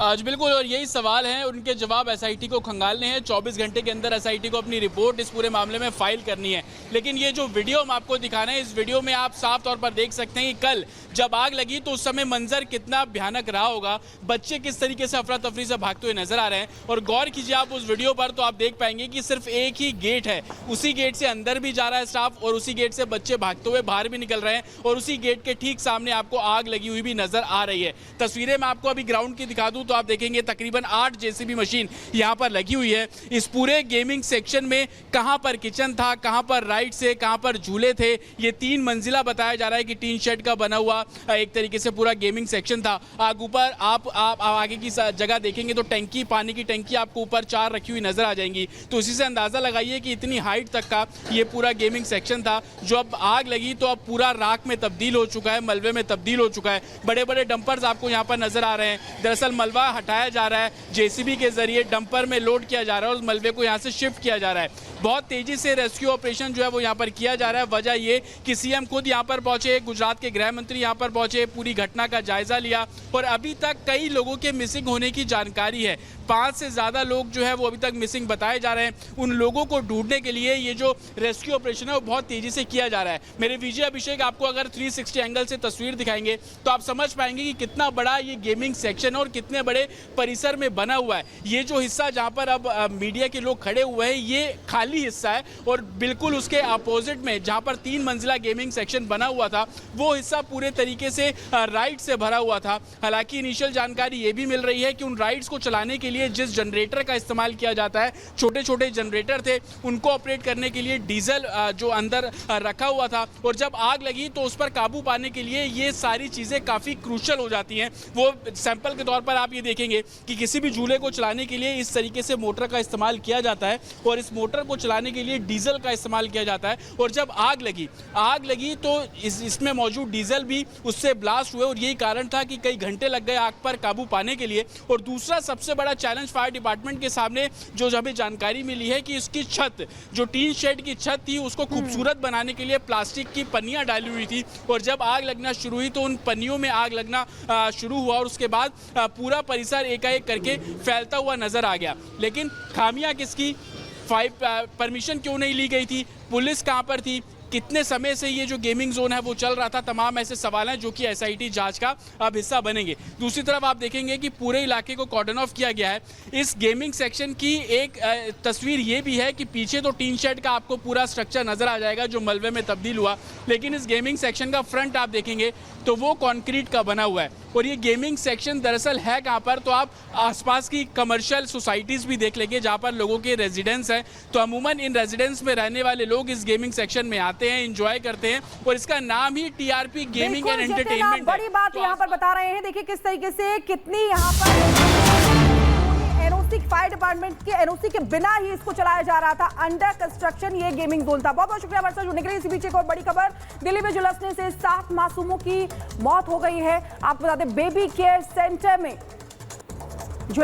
आज बिल्कुल, और यही सवाल हैं, उनके जवाब एसआईटी को खंगालने हैं। 24 घंटे के अंदर एसआईटी को अपनी रिपोर्ट इस पूरे मामले में फाइल करनी है। लेकिन ये जो वीडियो हम आपको दिखा रहे हैं, इस वीडियो में आप साफ तौर पर देख सकते हैं कि कल जब आग लगी तो उस समय मंजर कितना भयानक रहा होगा। बच्चे किस तरीके से अफरा तफरी से भागते हुए नजर आ रहे हैं। और गौर कीजिए आप उस वीडियो पर तो आप देख पाएंगे कि सिर्फ एक ही गेट है, उसी गेट से अंदर भी जा रहा है स्टाफ और उसी गेट से बच्चे भागते हुए बाहर भी निकल रहे हैं और उसी गेट के ठीक सामने आपको आग लगी हुई भी नजर आ रही है। तस्वीरें मैं आपको अभी ग्राउंड की दिखा दूं तो आप देखेंगे तकरीबन 8 जेसीबी मशीन यहां पर लगी हुई है। इस पूरे गेमिंग सेक्शन में कहां पर किचन था, कहां पर राइड से, कहां पर झूले थे। ये 3 मंजिला बताया जा रहा है कि टीन शेड का बना हुआ एक तरीके से पूरा गेमिंग सेक्शन था। आग ऊपर आप आगे की जगह देखेंगे तो टंकी, पानी की टंकी आपको ऊपर 4 रखी हुई नजर आ जाएंगी। तो इसी से अंदाजा लगाइए कि इतनी हाइट तक का ये पूरा गेमिंग सेक्शन था। जो अब आग लगी तो अब पूरा राख में तब्दील हो चुका है, मलबे में तब्दील हो चुका है। बड़े बड़े डंपर्स आपको यहाँ पर नजर आ रहे हैं। दरअसल मलबा हटाया जा रहा है, जेसीबी के जरिए डंपर में लोड किया जा रहा है और उस मलबे को यहाँ से शिफ्ट किया जा रहा है। बहुत तेजी से रेस्क्यू ऑपरेशन जो है वो यहाँ पर किया जा रहा है। वजह ये कि सीएम खुद यहाँ पर पहुंचे, गुजरात के गृह मंत्री यहाँ पर पहुंचे, पूरी घटना का जायजा लिया और अभी तक कई लोगों के मिसिंग होने की जानकारी है। 5 से ज़्यादा लोग जो है वो अभी तक मिसिंग बताए जा रहे हैं। उन लोगों को ढूंढने के लिए ये जो रेस्क्यू ऑपरेशन है वो बहुत तेजी से किया जा रहा है। मेरे विजय अभिषेक आपको अगर 360 एंगल से तस्वीर दिखाएंगे तो आप समझ पाएंगे कि कितना बड़ा ये गेमिंग सेक्शन और कितने बड़े परिसर में बना हुआ है। ये जो हिस्सा जहाँ पर अब मीडिया के लोग खड़े हुए हैं ये खाली हिस्सा है और बिल्कुल उसके अपोजिट में जहाँ पर 3 मंजिला गेमिंग सेक्शन बना हुआ था वो हिस्सा पूरे तरीके से राइड से भरा हुआ था। हालांकि इनिशियल जानकारी ये भी मिल रही है कि उन राइड्स को चलाने के लिए जिस जनरेटर का इस्तेमाल किया जाता है, छोटे छोटे जनरेटर थे, उनको ऑपरेट करने के लिए डीजल जो अंदर रखा हुआ था और जब आग लगी तो उस पर काबू पाने के लिए ये सारी चीज़ें काफ़ी क्रूशल हो जाती हैं। वो सैंपल के तौर पर आप ये देखेंगे कि किसी भी झूले को चलाने के लिए इस तरीके से मोटर का इस्तेमाल किया जाता है और इस मोटर को चलाने के लिए डीजल का इस्तेमाल किया जाता है। और जब आग लगी तो इसमें मौजूद डीजल भी उससे ब्लास्ट हुए और यही कारण था कि कई घंटे लग गए आग पर काबू पाने के लिए। और दूसरा सबसे बड़ा चैलेंज फायर डिपार्टमेंट के सामने जो हमें जानकारी मिली है कि इसकी छत, जो टीन शेड की छत थी, उसको खूबसूरत बनाने के लिए प्लास्टिक की पन्नियां डाली हुई थी और जब आग लगना शुरू हुई तो उन पन्नियों में आग लगना शुरू हुआ और उसके बाद पूरा परिसर एकाएक करके फैलता हुआ नजर आ गया। लेकिन खामियां किसकी? परमिशन क्यों नहीं ली गई थी? पुलिस कहां पर थी? कितने समय से ये जो गेमिंग जोन है वो चल रहा था? तमाम ऐसे सवाल हैं जो कि एसआईटी जांच का अब हिस्सा बनेंगे। दूसरी तरफ आप देखेंगे कि पूरे इलाके को कॉर्डन ऑफ किया गया है। इस गेमिंग सेक्शन की एक तस्वीर ये भी है कि पीछे तो टीन शेड का आपको पूरा स्ट्रक्चर नजर आ जाएगा जो मलबे में तब्दील हुआ, लेकिन इस गेमिंग सेक्शन का फ्रंट आप देखेंगे तो वो कॉन्क्रीट का बना हुआ है। और ये गेमिंग सेक्शन दरअसल है कहाँ पर? तो आप आसपास की कमर्शियल सोसाइटीज़ भी देख लेंगे जहाँ पर लोगों के रेजिडेंस हैं। तो अमूमन इन रेजिडेंस में रहने वाले लोग इस गेमिंग सेक्शन में आते हैं, एंजॉय करते हैं और इसका नाम ही टीआरपी गेमिंग एंड एंटरटेनमेंट है। बड़ी बात यहाँ पर बता रहे हैं, देखिए किस तरीके से कितनी यहाँ पर एनओसी, फायर डिपार्टमेंट के एनओसी के बिना ही इसको चलाया जा रहा था। अंडर कंस्ट्रक्शन ये गेमिंग जोन था। बहुत बहुत शुक्रिया वर्षा जुड़ने के लिए। इसी बीच एक और बड़ी खबर, दिल्ली में झुलसने से 7 मासूमों की मौत हो गई है। आपको बता दें बेबी केयर सेंटर में